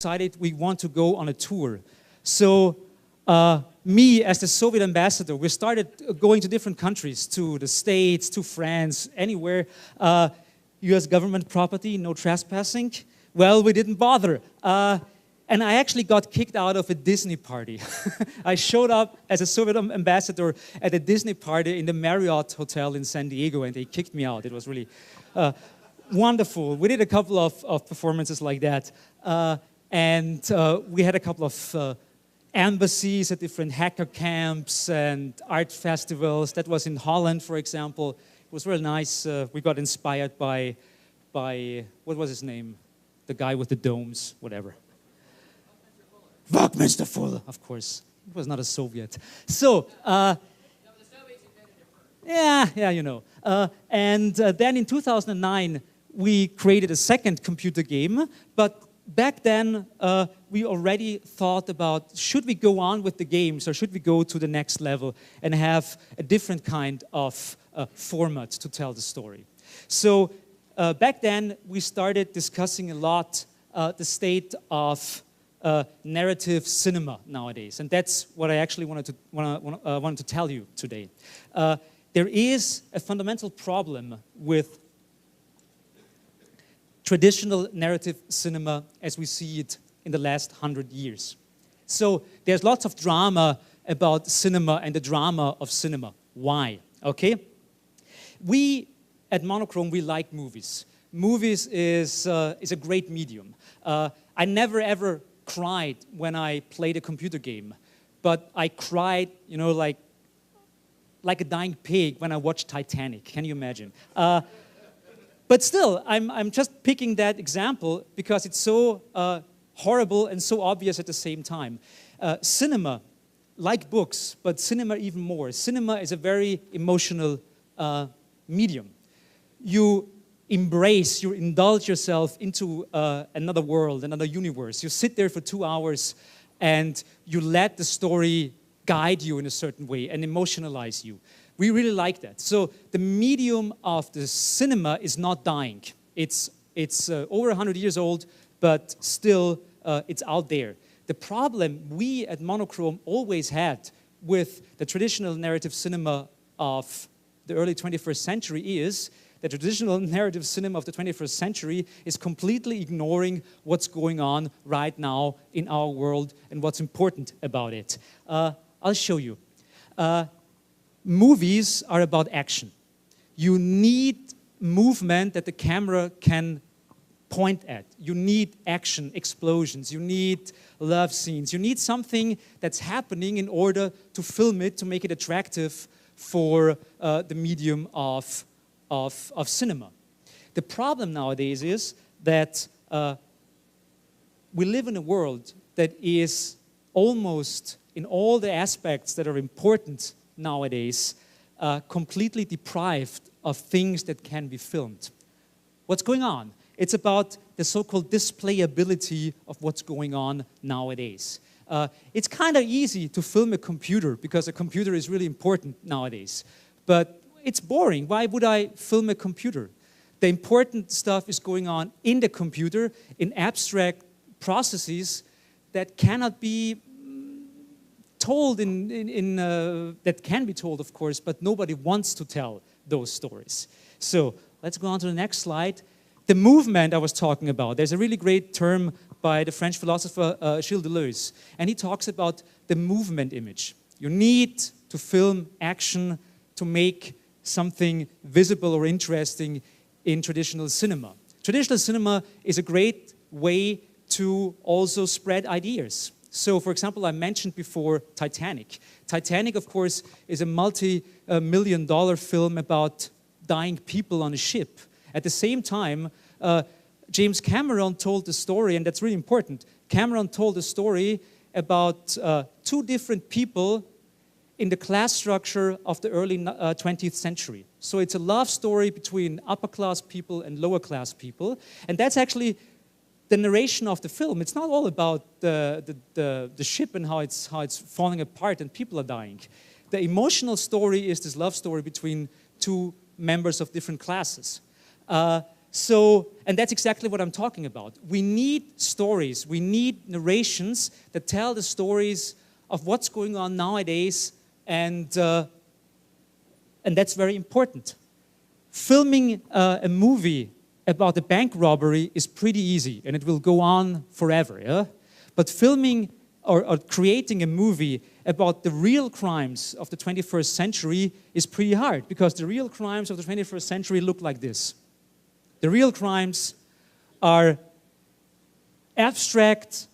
decided we want to go on a tour. So me, as the Soviet ambassador, we started going to different countries, to the States, to France, anywhere. US government property, no trespassing. Well, we didn't bother. And I actually got kicked out of a Disney party. I showed up as a Soviet ambassador at a Disney party in the Marriott Hotel in San Diego, and they kicked me out. It was really wonderful. We did a couple of performances like that. And we had a couple of embassies at different hacker camps and art festivals. That was in Holland, for example. It was really nice. We got inspired by what was his name? The guy with the domes, whatever. Buckminster Fuller, of course. It was not a Soviet. So, yeah, you know. And then in 2009, we created a second computer game. But back then, we already thought about, should we go on with the games or should we go to the next level and have a different kind of format to tell the story? So back then, we started discussing a lot the state of narrative cinema nowadays, and that's what I actually wanted to tell you today. There is a fundamental problem with traditional narrative cinema as we see it in the last 100 years. So there's lots of drama about cinema and the drama of cinema. Why? Okay? We at Monochrome, we like movies. Movies is a great medium. I never ever cried when I played a computer game, but I cried, you know, like a dying pig when I watched Titanic. Can you imagine? But still, I'm just picking that example because it's so horrible and so obvious at the same time. Cinema, like books, but cinema even more. Cinema is a very emotional medium. You embrace, you indulge yourself into another world, another universe. You sit there for 2 hours and you let the story guide you in a certain way and emotionalize you. We really like that. So the medium of the cinema is not dying. It's over 100 years old, but still it's out there. The problem we at Monochrome always had with the traditional narrative cinema of the early 21st century is the traditional narrative cinema of the 21st century is completely ignoring what's going on right now in our world and what's important about it. I'll show you. Movies are about action. You need movement that the camera can point at. You need action, explosions. You need love scenes. You need something that's happening in order to film it, to make it attractive for the medium of cinema. The problem nowadays is that we live in a world that is almost, in all the aspects that are important nowadays, completely deprived of things that can be filmed. What's going on? It's about the so-called displayability of what's going on nowadays. It's kind of easy to film a computer because a computer is really important nowadays. But it's boring. Why would I film a computer? The important stuff is going on in the computer, in abstract processes that cannot be told that can be told, of course, but nobody wants to tell those stories. So let's go on to the next slide. The movement I was talking about. There's a really great term by the French philosopher Gilles Deleuze, and he talks about the movement image. You need to film action to make something visible or interesting in traditional cinema. Traditional cinema is a great way to also spread ideas. So, for example, I mentioned before Titanic. Titanic, of course, is a multi-million-dollar film about dying people on a ship. At the same time, James Cameron told the story, and that's really important. Cameron told a story about two different people in the class structure of the early 20th century. So it's a love story between upper-class people and lower-class people, and that's actually the narration of the film. It's not all about the ship and how it's falling apart and people are dying. The emotional story is this love story between two members of different classes. And that's exactly what I'm talking about. We need stories, we need narrations that tell the stories of what's going on nowadays, and that's very important. Filming a movie about a bank robbery is pretty easy, and it will go on forever, yeah? But filming or creating a movie about the real crimes of the 21st century is pretty hard, because the real crimes of the 21st century look like this. The real crimes are abstract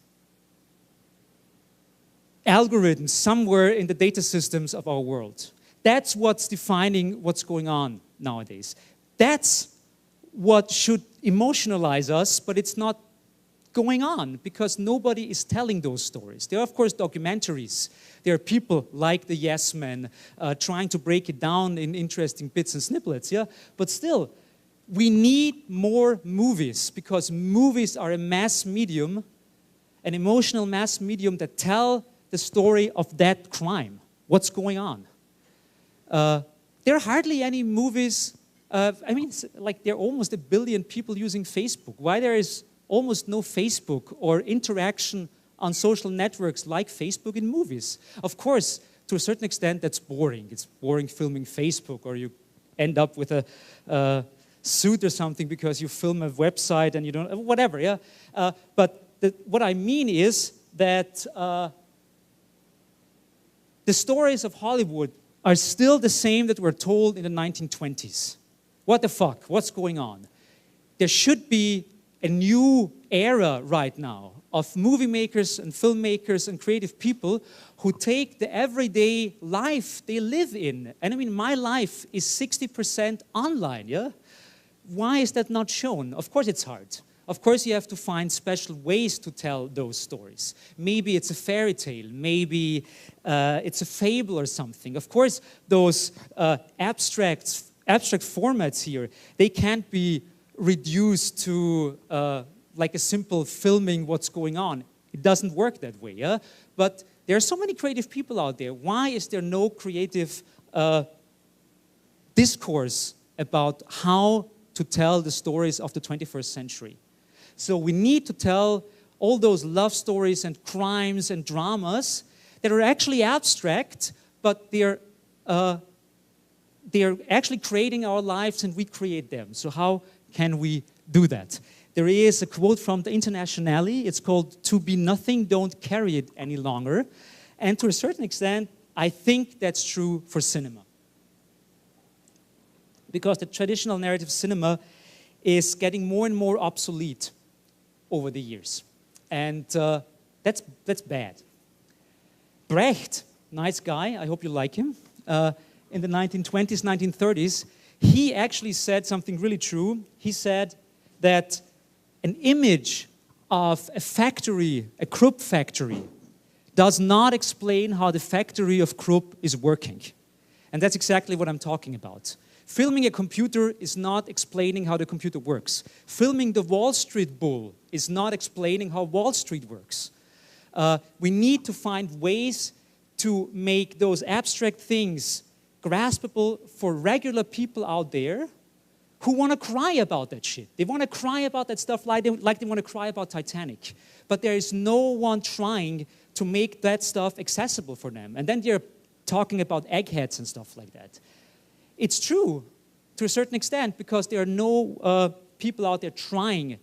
algorithms somewhere in the data systems of our world. That's what's defining what's going on nowadays. That's what should emotionalize us, but it's not going on because nobody is telling those stories. There are, of course, documentaries. There are people like the Yes Men trying to break it down in interesting bits and snippets, yeah? But still, we need more movies, because movies are a mass medium, an emotional mass medium that tell the story of that crime, what's going on. There are hardly any movies, I mean, like there are almost 1 billion people using Facebook. Why there is almost no Facebook or interaction on social networks like Facebook in movies? Of course, to a certain extent, that's boring. It's boring filming Facebook, or you end up with a suit or something because you film a website and you don't, whatever, yeah? But what I mean is that the stories of Hollywood are still the same that were told in the 1920s. What the fuck? What's going on? There should be a new era right now of movie makers and filmmakers and creative people who take the everyday life they live in. And I mean, my life is 60% online, yeah? Why is that not shown? Of course it's hard. Of course you have to find special ways to tell those stories. Maybe it's a fairy tale, maybe it's a fable or something. Of course those abstract formats here, they can't be reduced to like a simple filming what's going on. It doesn't work that way, yeah? But there are so many creative people out there. Why is there no creative discourse about how to tell the stories of the 21st century? So we need to tell all those love stories and crimes and dramas that are actually abstract, but they're actually creating our lives and we create them. So how can we do that? There is a quote from the Internationale. It's called, "To be nothing, don't carry it any longer." And to a certain extent, I think that's true for cinema. Because the traditional narrative cinema is getting more and more obsolete over the years. And that's bad. Brecht, nice guy, I hope you like him, in the 1920s, 1930s, he actually said something really true. He said that an image of a factory, a Krupp factory, does not explain how the factory of Krupp is working. And that's exactly what I'm talking about. Filming a computer is not explaining how the computer works. Filming the Wall Street bull is not explaining how Wall Street works. We need to find ways to make those abstract things graspable for regular people out there who want to cry about that shit. They want to cry about that stuff like they want to cry about Titanic. But there is no one trying to make that stuff accessible for them. And then they're talking about eggheads and stuff like that. It's true to a certain extent because there are no people out there trying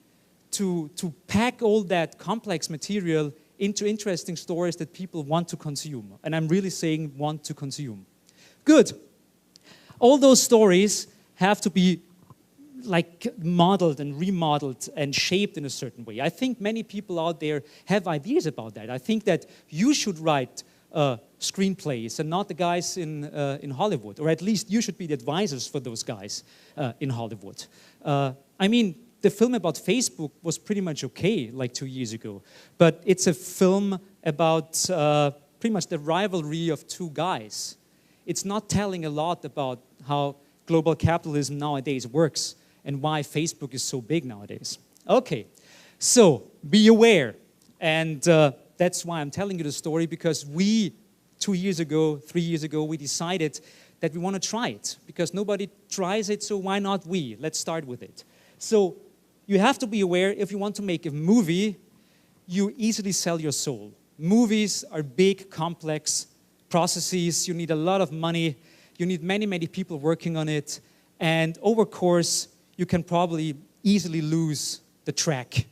to pack all that complex material into interesting stories that people want to consume. And I'm really saying want to consume. Good. All those stories have to be like modeled and remodeled and shaped in a certain way. I think many people out there have ideas about that. I think that you should write screenplays and not the guys in Hollywood, or at least you should be the advisors for those guys in Hollywood. I mean, the film about Facebook was pretty much okay like 2 years ago, but it's a film about pretty much the rivalry of two guys. It's not telling a lot about how global capitalism nowadays works and why Facebook is so big nowadays. Okay, so be aware. And that's why I'm telling you the story, because we, 2 years ago, 3 years ago, we decided that we want to try it. Because nobody tries it, so why not we? Let's start with it. So you have to be aware, if you want to make a movie, you easily sell your soul. Movies are big, complex processes. You need a lot of money. You need many, many people working on it. And over course, you can probably easily lose the track.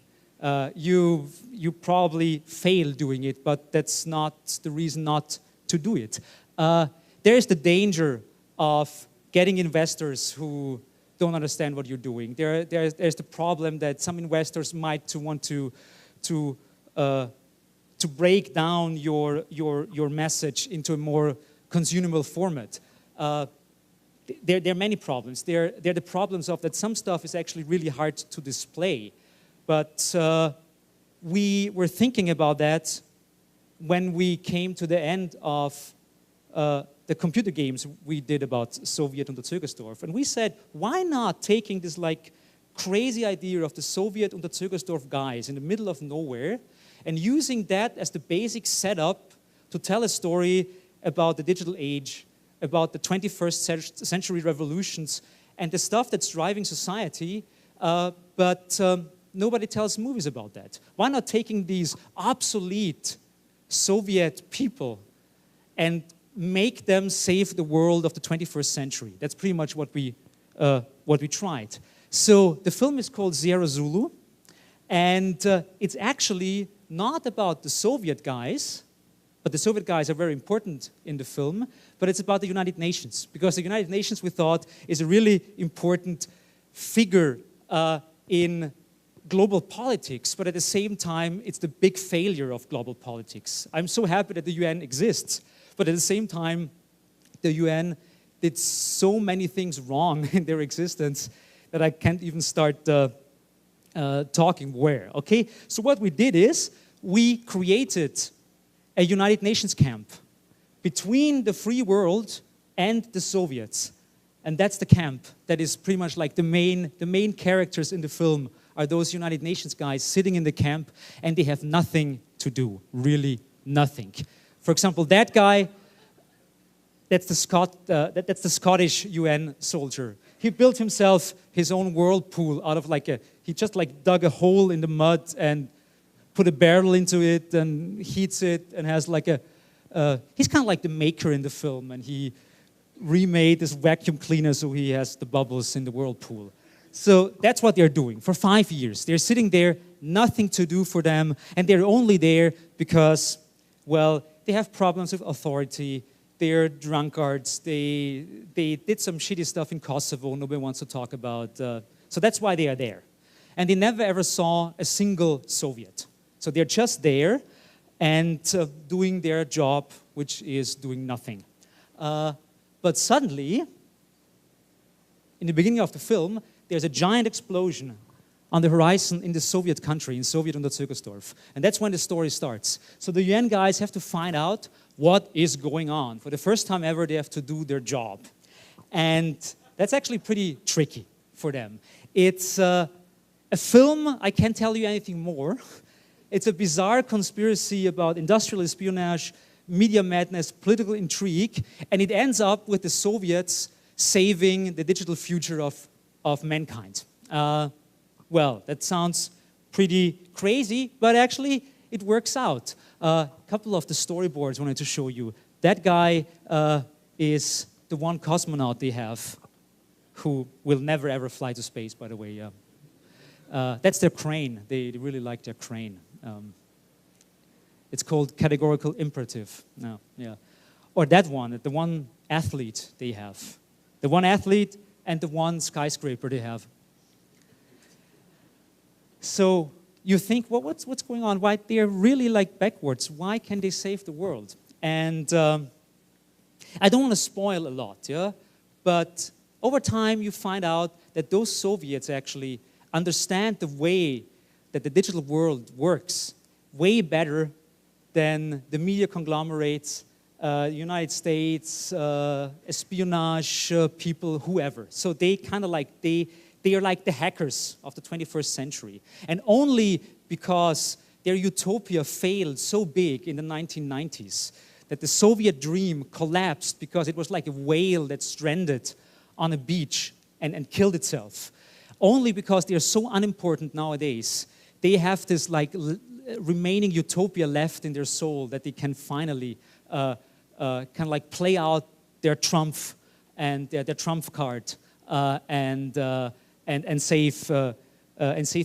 You probably fail doing it, but that's not the reason not to do it. There is the danger of getting investors who don't understand what you're doing. There's the problem that some investors might want to break down your message into a more consumable format. There are many problems. There are the problems of that some stuff is actually really hard to display. But we were thinking about that when we came to the end of the computer games we did about Soviet Unterzögersdorf. And we said, why not taking this like crazy idea of the Soviet Unterzögersdorf guys in the middle of nowhere and using that as the basic setup to tell a story about the digital age, about the 21st century revolutions and the stuff that's driving society, but nobody tells movies about that. Why not taking these obsolete Soviet people and make them save the world of the 21st century? That's pretty much what we tried. So the film is called Zulu, and it's actually not about the Soviet guys, but the Soviet guys are very important in the film, but it's about the United Nations, because the United Nations, we thought, is a really important figure in global politics, but at the same time, it's the big failure of global politics. I'm so happy that the UN exists, but at the same time, the UN did so many things wrong in their existence that I can't even start talking where, okay? So what we did is, we created a United Nations camp between the free world and the Soviets. And that's the camp that is pretty much like the main characters in the film are those United Nations guys sitting in the camp, and they have nothing to do, really nothing. For example, that guy, that's the Scottish UN soldier. He built himself his own whirlpool out of he just dug a hole in the mud and put a barrel into it and heats it and has he's kind of like the maker in the film, and he remade this vacuum cleaner so he has the bubbles in the whirlpool. So that's what they're doing for 5 years. They're sitting there, nothing to do for them, and they're only there because, well, they have problems with authority, they're drunkards, they did some shitty stuff in Kosovo nobody wants to talk about. So that's why they are there. And they never ever saw a single Soviet. So they're just there and doing their job, which is doing nothing. But suddenly, in the beginning of the film, there's a giant explosion on the horizon in the Soviet country, in Soviet Unterzögersdorf. And that's when the story starts. So the UN guys have to find out what is going on. For the first time ever, they have to do their job. And that's actually pretty tricky for them. It's a film, I can't tell you anything more. It's a bizarre conspiracy about industrial espionage, media madness, political intrigue, and it ends up with the Soviets saving the digital future of mankind. Well, that sounds pretty crazy, but actually it works out. A couple of the storyboards I wanted to show you. That guy is the one cosmonaut they have who will never ever fly to space, by the way. That's their crane. They really like their crane. It's called categorical imperative. No, yeah. Or that one, the one athlete they have. The one athlete and the one skyscraper they have. So you think, well, what's going on? Why they're really backwards? Why can they save the world? And I don't want to spoil a lot, yeah? But over time you find out that those Soviets actually understand the way that the digital world works way better than the media conglomerates, United States, espionage people, whoever. So they kind of they are like the hackers of the 21st century. And only because their utopia failed so big in the 1990s that the Soviet dream collapsed because it was like a whale that stranded on a beach and killed itself. only because they're so unimportant nowadays. They have this like remaining utopia left in their soul that they can finally kind of like play out their trump and their trump card and save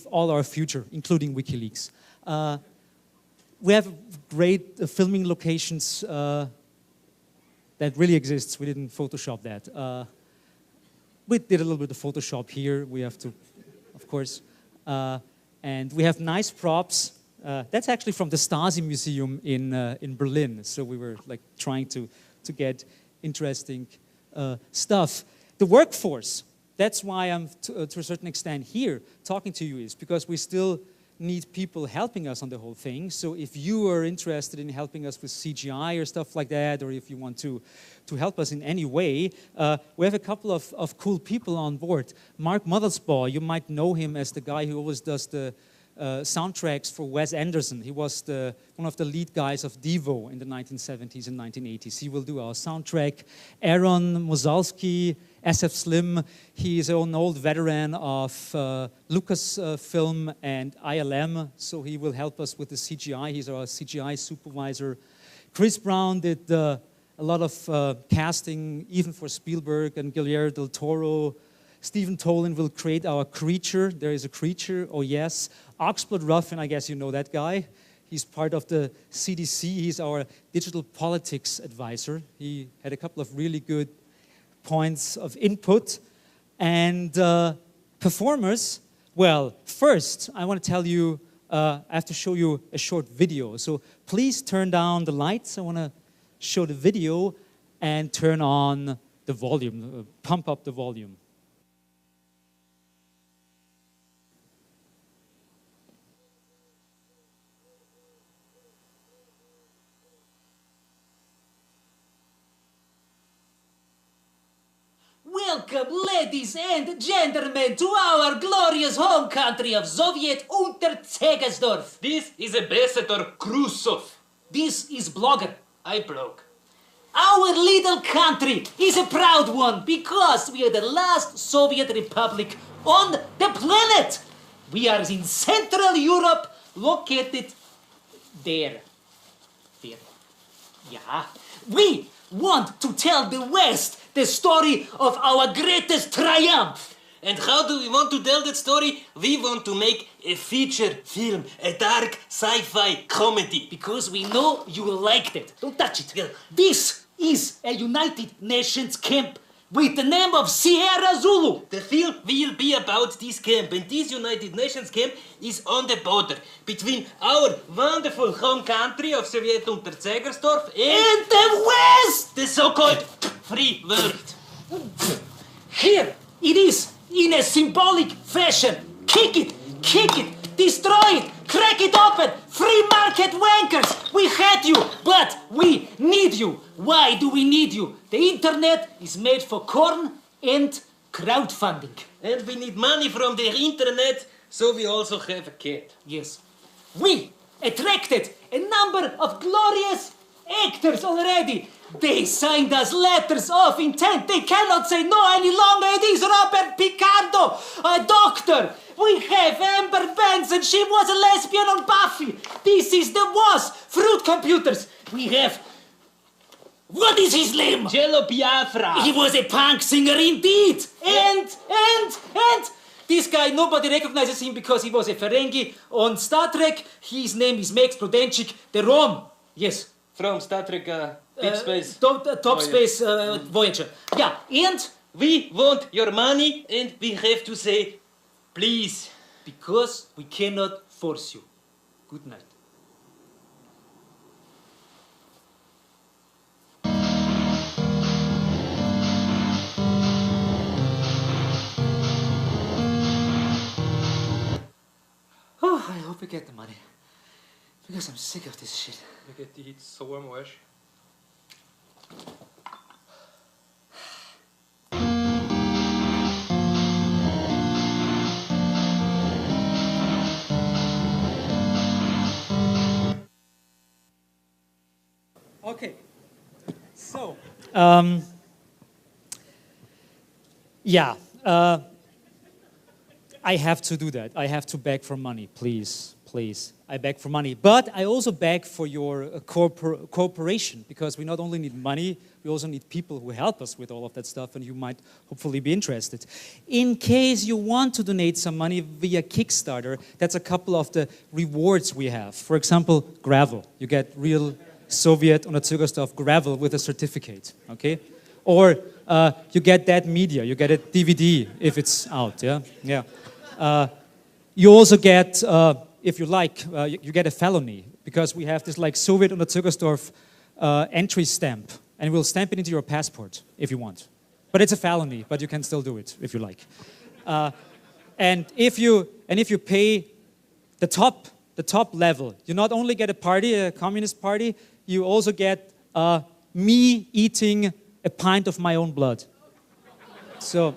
all our future, including WikiLeaks. We have great filming locations that really exists. We didn't Photoshop that. We did a little bit of Photoshop here. We have to, of course. And we have nice props. That's actually from the Stasi Museum in Berlin. So we were like trying to get interesting stuff. The workforce, that's why I'm to a certain extent here talking to you, is because we still need people helping us on the whole thing. So if you are interested in helping us with CGI or stuff like that, or if you want to help us in any way, we have a couple of cool people on board. Mark Mothersbaugh, you might know him as the guy who always does the soundtracks for Wes Anderson. He was one of the lead guys of Devo in the 1970s and 1980s. He will do our soundtrack. Aaron Mosalski, SF Slim, he is an old veteran of Lucasfilm and ILM, so he will help us with the CGI. He's our CGI supervisor. Chris Brown did a lot of casting, even for Spielberg and Guillermo del Toro. Stephen Tolan will create our creature. There is a creature, oh yes. Oxblood Ruffin, I guess you know that guy. He's part of the CDC. He's our digital politics advisor. He had a couple of really good points of input. And performers, well, first, I want to tell you, I have to show you a short video. So please turn down the lights. I want to show the video and turn on the volume, pump up the volume. Welcome, ladies and gentlemen, to our glorious home country of Soviet Unterzegersdorf. This is Ambassador Khrushchev. This is Blogger. I blog. Our little country is a proud one because we are the last Soviet republic on the planet. We are in Central Europe, located there. Yeah. We want to tell the West the story of our greatest triumph. And how do we want to tell that story? We want to make a feature film, a dark sci-fi comedy. Because we know you will like it. Don't touch it. Yeah. This is a United Nations camp with the name of Sierra Zulu. The film will be about this camp, and this United Nations camp is on the border between our wonderful home country of Soviet Unterzegersdorf And the West! the so-called free world. Here it is in a symbolic fashion. Kick it, destroy it, crack it open. Free market wankers. We hate you, but we need you. Why do we need you? The internet is made for corn and crowdfunding. And we need money from the internet, so we also have a cat. Yes. We attracted a number of glorious actors already. They signed us letters of intent. They cannot say no any longer. It is Robert Picardo, a doctor. We have Amber Benson. She was a lesbian on Buffy. This is the WAS, Fruit Computers. We have... What is his name? Jello Biafra. He was a punk singer indeed. And... This guy, nobody recognizes him because he was a Ferengi on Star Trek. His name is Max Prudenchik, the Rom. Yes. From Star Trek Deep Space. Top Space Voyager. Yeah, and... We want your money, and we have to say, please. Because we cannot force you. Good night. Oh, I hope we get the money. Because I'm sick of this shit. Mir geht die Hitze so am Arsch. Okay, so, yeah, I have to do that. I have to beg for money, please, please. I beg for money. But I also beg for your cooperation, because we not only need money, we also need people who help us with all of that stuff, and you might hopefully be interested. In case you want to donate some money via Kickstarter, that's a couple of the rewards we have. For example, gravel. You get real Soviet Unterzügersdorf gravel with a certificate, okay? Or you get that media, you get a DVD if it's out, yeah? Yeah. You also get, if you like, you get a felony, because we have this like Soviet Unterzügersdorf entry stamp, and we'll stamp it into your passport if you want. But it's a felony, but you can still do it if you like. And if you pay the top level, you not only get a party, a communist party, you also get me eating a pint of my own blood. So,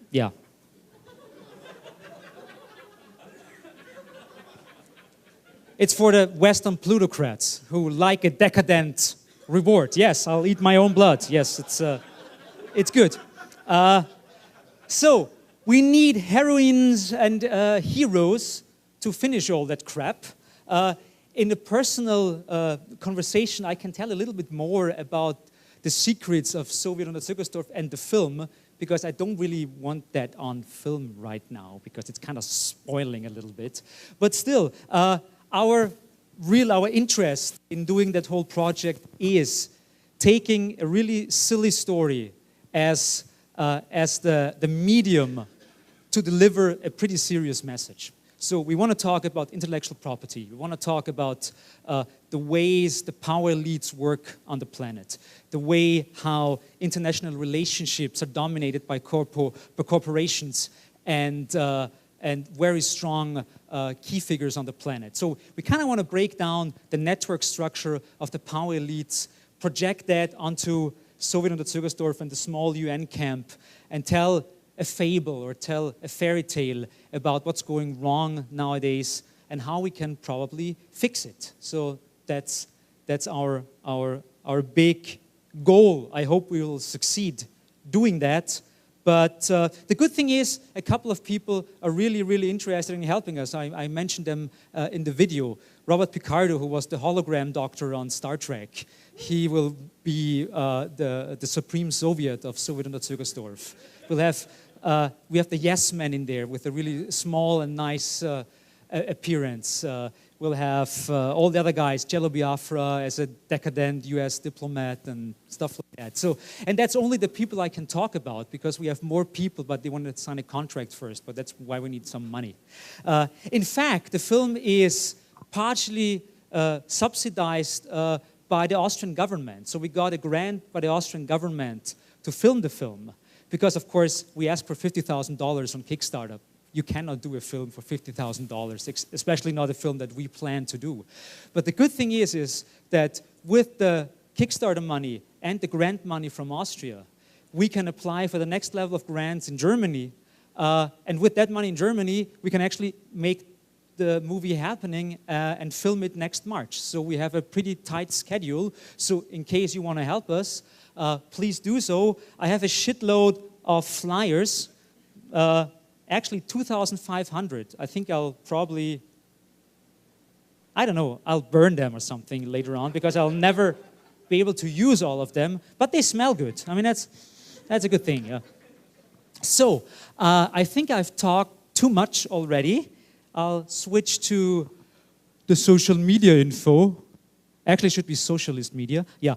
yeah. It's for the Western plutocrats who like a decadent reward. Yes, I'll eat my own blood. Yes, it's good. So, we need heroines and heroes to finish all that crap. In a personal conversation, I can tell a little bit more about the secrets of Soviet Unterzügersdorf and the film, because I don't really want that on film right now, because it's kind of spoiling a little bit. But still, our interest in doing that whole project is taking a really silly story as the medium to deliver a pretty serious message. So we want to talk about intellectual property. We want to talk about the ways the power elites work on the planet, the way how international relationships are dominated by corporations and very strong key figures on the planet. So we kind of want to break down the network structure of the power elites, project that onto Soviet Unterzügersdorf and the small UN camp, and tell a fable or tell a fairy tale about what's going wrong nowadays and how we can probably fix it. So that's our big goal. I hope we will succeed doing that. But the good thing is, a couple of people are really, really interested in helping us. I mentioned them in the video. Robert Picardo, who was the hologram doctor on Star Trek, he will be the Supreme Soviet of Soviet Unterzügersdorf. We have the Yes Men in there with a really small and nice appearance. We'll have all the other guys, Jello Biafra as a decadent US diplomat and stuff like that. So, and that's only the people I can talk about, because we have more people, but they want to sign a contract first, but that's why we need some money. In fact, the film is partially subsidized by the Austrian government. So we got a grant by the Austrian government to film the film, because of course we asked for $50,000 on Kickstarter. You cannot do a film for $50,000, especially not a film that we plan to do. But the good thing is that with the Kickstarter money and the grant money from Austria, we can apply for the next level of grants in Germany. And with that money in Germany, we can actually make the movie happening and film it next March. So we have a pretty tight schedule. So in case you want to help us, please do so. I have a shitload of flyers. Actually 2,500. I think I'll probably, I don't know, I'll burn them or something later on, because I'll never be able to use all of them, but they smell good. I mean, that's a good thing, yeah. So, I think I've talked too much already. I'll switch to the social media info. Actually, it should be socialist media, yeah.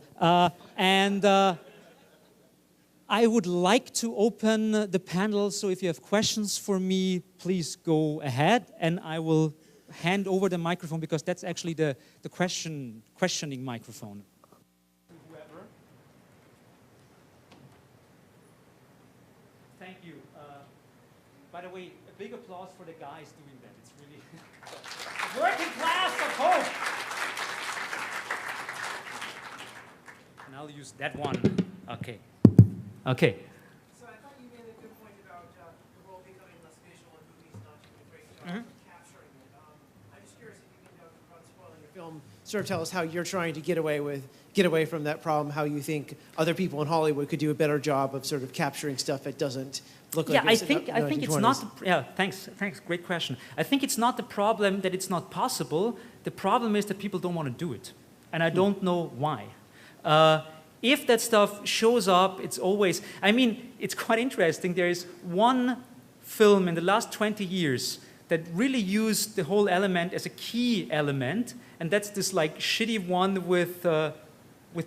I would like to open the panel, so if you have questions for me, please go ahead, and I will hand over the microphone, because that's actually the questioning microphone. Whoever. Thank you. By the way, a big applause for the guys doing that. It's really working class of hope. And I'll use that one. Okay. Okay. So I thought you made a good point about the world becoming less visual and movies not doing a great job of capturing it. I'm just curious if you can, without spoiling film sort of tell us how you're trying to get away from that problem, how you think other people in Hollywood could do a better job of sort of capturing stuff that doesn't look like Yeah, it's I think it's not. Yeah, thanks, great question. I think it's not the problem that it's not possible. The problem is that people don't want to do it, and I don't know why. If that stuff shows up, it's always. I mean, it's quite interesting. There is one film in the last 20 years that really used the whole element as a key element, and that's this like shitty one with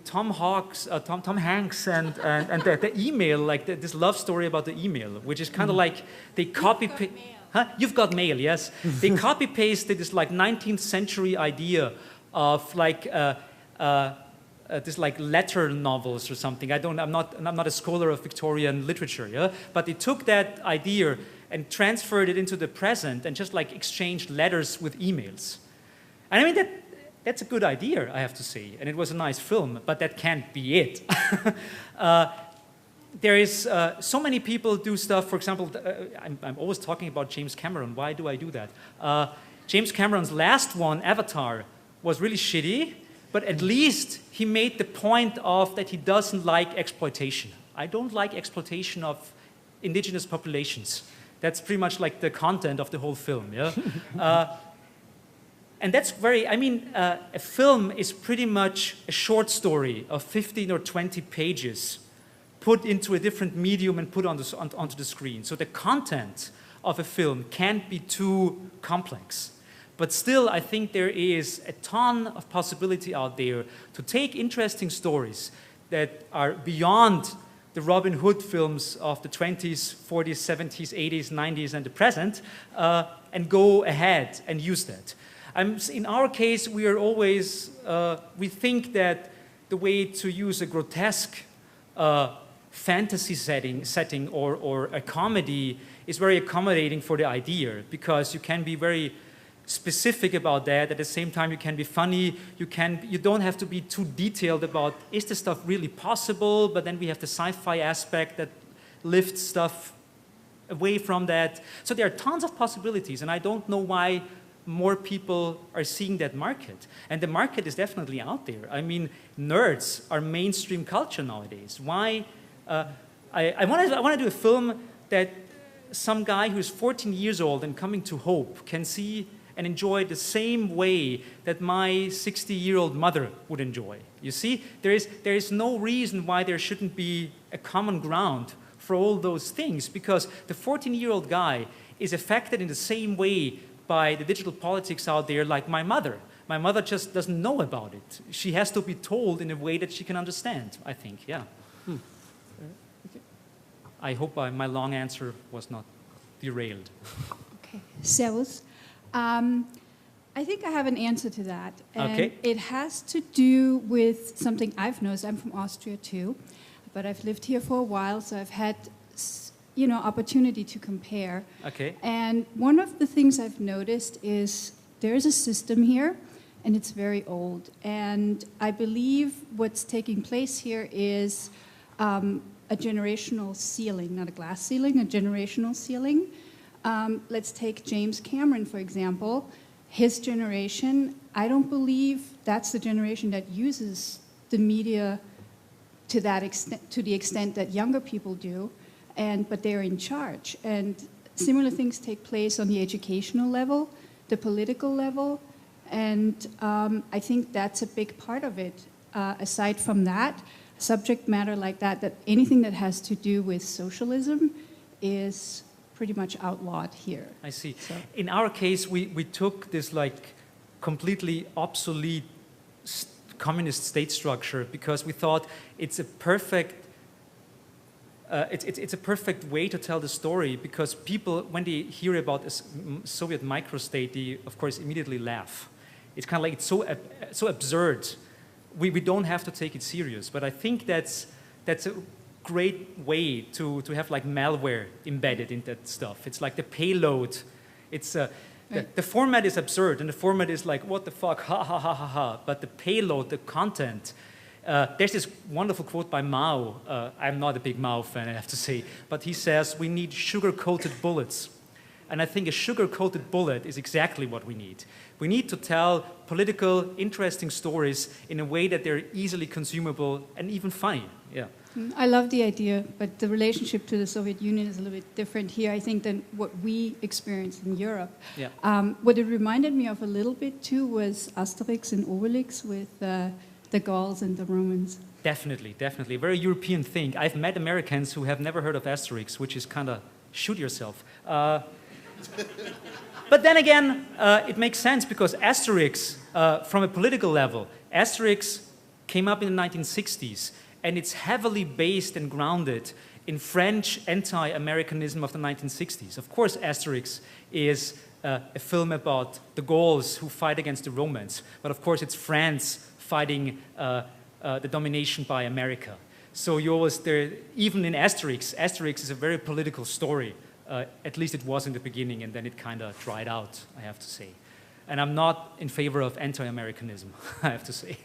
Tom Hanks and the email, like this love story about the email, which is kind of like they copy paste. Huh? You've got mail, yes. They copy pasted this like 19th century idea of like this like letter novels or something. I'm not a scholar of Victorian literature, yeah. But they took that idea and transferred it into the present and just like exchanged letters with emails. And I mean that's a good idea, I have to say, and it was a nice film, but that can't be it. There is so many people do stuff. For example, I'm always talking about James Cameron. Why do I do that? James Cameron's last one, Avatar, was really shitty, but at least he made the point of that he doesn't like exploitation. I don't like exploitation of indigenous populations. That's pretty much like the content of the whole film, yeah? And that's very, I mean, a film is pretty much a short story of 15 or 20 pages put into a different medium and put onto the screen. So the content of a film can't be too complex. But still, I think there is a ton of possibility out there to take interesting stories that are beyond the Robin Hood films of the 20s, 40s, 70s, 80s, 90s, and the present, and go ahead and use that. In our case, we are always, we think that the way to use a grotesque fantasy setting or a comedy is very accommodating for the idea, because you can be very specific about that. At the same time, you can be funny. You don't have to be too detailed about, is this stuff really possible? But then we have the sci-fi aspect that lifts stuff away from that. So there are tons of possibilities, and I don't know why more people are seeing that market. And the market is definitely out there. I mean, nerds are mainstream culture nowadays. Why? I want to do a film that some guy who's 14 years old and coming to Hope can see and enjoy the same way that my 60-year-old mother would enjoy. You see, there is no reason why there shouldn't be a common ground for all those things, because the 14-year-old guy is affected in the same way by the digital politics out there like my mother. My mother just doesn't know about it. She has to be told in a way that she can understand, I think, yeah. I hope my long answer was not derailed. Okay, Servus. I think I have an answer to that. And okay. It has to do with something I've noticed. I'm from Austria too, but I've lived here for a while, so I've had opportunity to compare. Okay. And one of the things I've noticed is there's a system here, and it's very old. And I believe what's taking place here is a generational ceiling, not a glass ceiling, a generational ceiling. Let's take James Cameron, for example. His generation, I don't believe that's the generation that uses the media to the extent that younger people do. But they're in charge. And similar things take place on the educational level, the political level, and I think that's a big part of it. Aside from that, subject matter like that anything that has to do with socialism is pretty much outlawed here. I see. So. In our case, we took this like completely obsolete communist state structure because we thought it's a perfect it's a perfect way to tell the story, because people, when they hear about a Soviet microstate, they, of course, immediately laugh. It's kind of like, it's so absurd. We don't have to take it serious, but I think that's a great way to have like malware embedded in that stuff. It's like the payload. It's the format is absurd, and the format is like, what the fuck, ha ha ha ha ha. But the payload, the content. There's this wonderful quote by Mao. I'm not a big Mao fan, I have to say, but he says we need sugar-coated bullets. And I think a sugar-coated bullet is exactly what we need. We need to tell political, interesting stories in a way that they're easily consumable and even funny. Yeah. I love the idea, but the relationship to the Soviet Union is a little bit different here, I think, than what we experienced in Europe. Yeah. What it reminded me of a little bit, too, was Asterix and Obelix with the Gauls and the Romans. Definitely, definitely. A very European thing. I've met Americans who have never heard of Asterix, which is kind of shoot yourself. But then again, it makes sense because Asterix, from a political level, Asterix came up in the 1960s, and it's heavily based and grounded in French anti-Americanism of the 1960s. Of course, Asterix is a film about the Gauls who fight against the Romans, but of course it's France fighting the domination by America. So you always, even in Asterix, Asterix is a very political story. At least it was in the beginning, and then it kind of dried out, I have to say. And I'm not in favor of anti-Americanism, I have to say.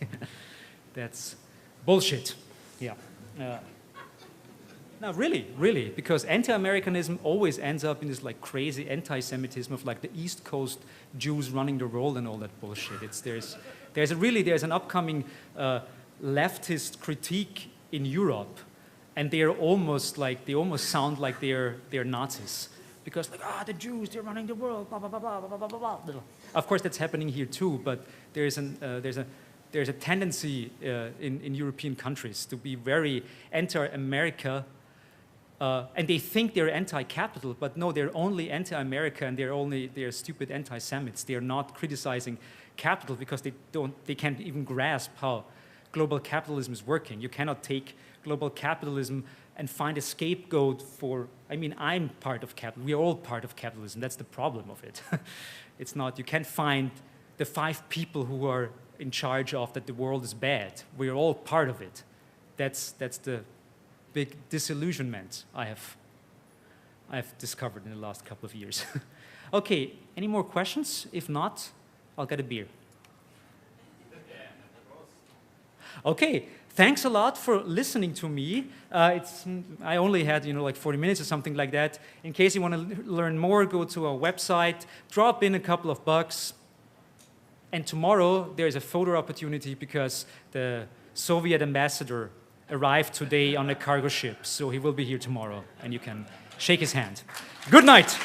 That's bullshit. Yeah. No, really, really, because anti-Americanism always ends up in this like crazy anti-Semitism of like the East Coast Jews running the world and all that bullshit. There's an upcoming leftist critique in Europe, and they almost sound like they're Nazis, because like the Jews, they're running the world, blah blah blah blah blah blah blah. Of course, that's happening here too, but there's a tendency in European countries to be very anti-America, and they think they're anti-capital, but no, they're only anti-America, and they're stupid anti-Semites. They're not criticizing capital because they can't even grasp how global capitalism is working. You cannot take global capitalism and find a scapegoat for, I mean, I'm part of capital. We are all part of capitalism. That's the problem of it. It's not, you can't find the 5 people who are in charge of that the world is bad. We are all part of it. That's the big disillusionment I have discovered in the last couple of years. Okay, any more questions? If not, I'll get a beer. Okay, thanks a lot for listening to me. I only had, like 40 minutes or something like that. In case you want to learn more, go to our website, drop in a couple of bucks. And tomorrow, there's a photo opportunity because the Soviet ambassador arrived today on a cargo ship. So he will be here tomorrow, and you can shake his hand. Good night.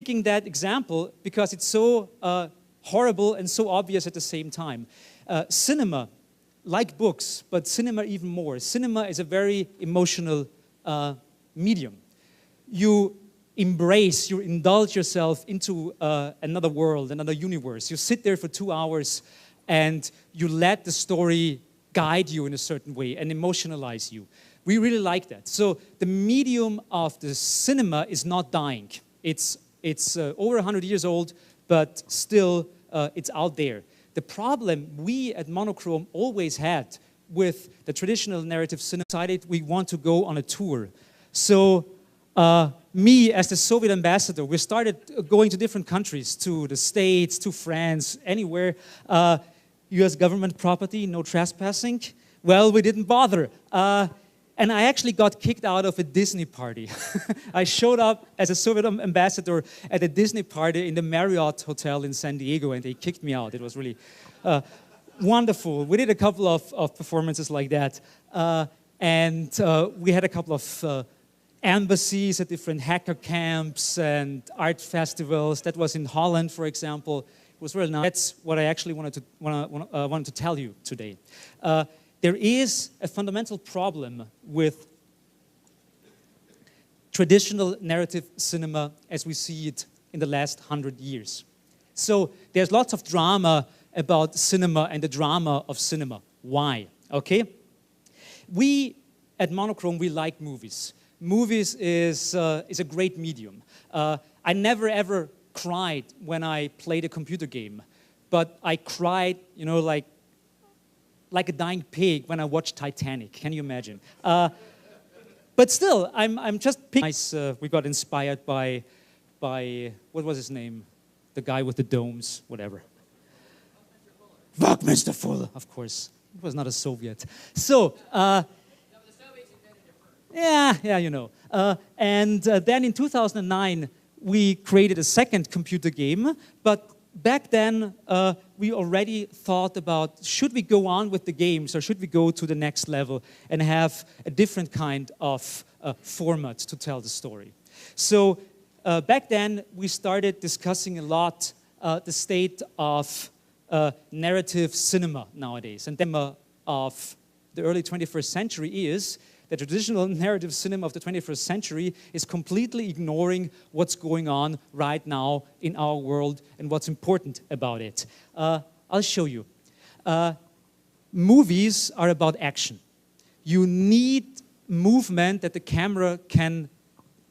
Taking that example because it's so horrible and so obvious at the same time. Cinema, like books, but cinema even more. Cinema is a very emotional medium. You embrace, you indulge yourself into another world, another universe. You sit there for 2 hours and you let the story guide you in a certain way and emotionalize you. We really like that. So the medium of the cinema is not dying. It's over 100 years old, but still it's out there. The problem we at Monochrome always had with the traditional narrative cinema decided we want to go on a tour. So me, as the Soviet ambassador, we started going to different countries, to the States, to France, anywhere. US government property, no trespassing. Well, we didn't bother. And I actually got kicked out of a Disney party. I showed up as a Soviet ambassador at a Disney party in the Marriott Hotel in San Diego, and they kicked me out. It was really wonderful. We did a couple of performances like that. And we had a couple of embassies at different hacker camps and art festivals. That was in Holland, for example. It was really nice. That's what I actually wanted to tell you today. There is a fundamental problem with traditional narrative cinema as we see it in the last 100 years. So there's lots of drama about cinema and the drama of cinema. Why? Okay? We at Monochrome, we like movies. Movies is a great medium. I never ever cried when I played a computer game, but I cried, like a dying pig when I watched Titanic. Can you imagine? But still, I'm just nice. We got inspired by what was his name? The guy with the domes, whatever. Buckminster Fuller, of course. It was not a Soviet. So. Yeah, you know. Then in 2009, we created a second computer game, but back then, we already thought about, should we go on with the games or should we go to the next level and have a different kind of format to tell the story? So back then, we started discussing a lot the state of narrative cinema nowadays. And the theme of the early 21st century is the traditional narrative cinema of the 21st century is completely ignoring what's going on right now in our world and what's important about it. I'll show you. Movies are about action. You need movement that the camera can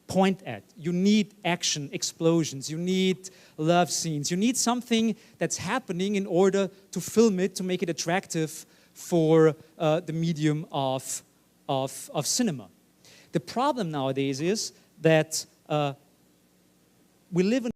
point at. You need action, explosions. You need love scenes. You need something that's happening in order to film it, to make it attractive for the medium of cinema. The problem nowadays is that we live in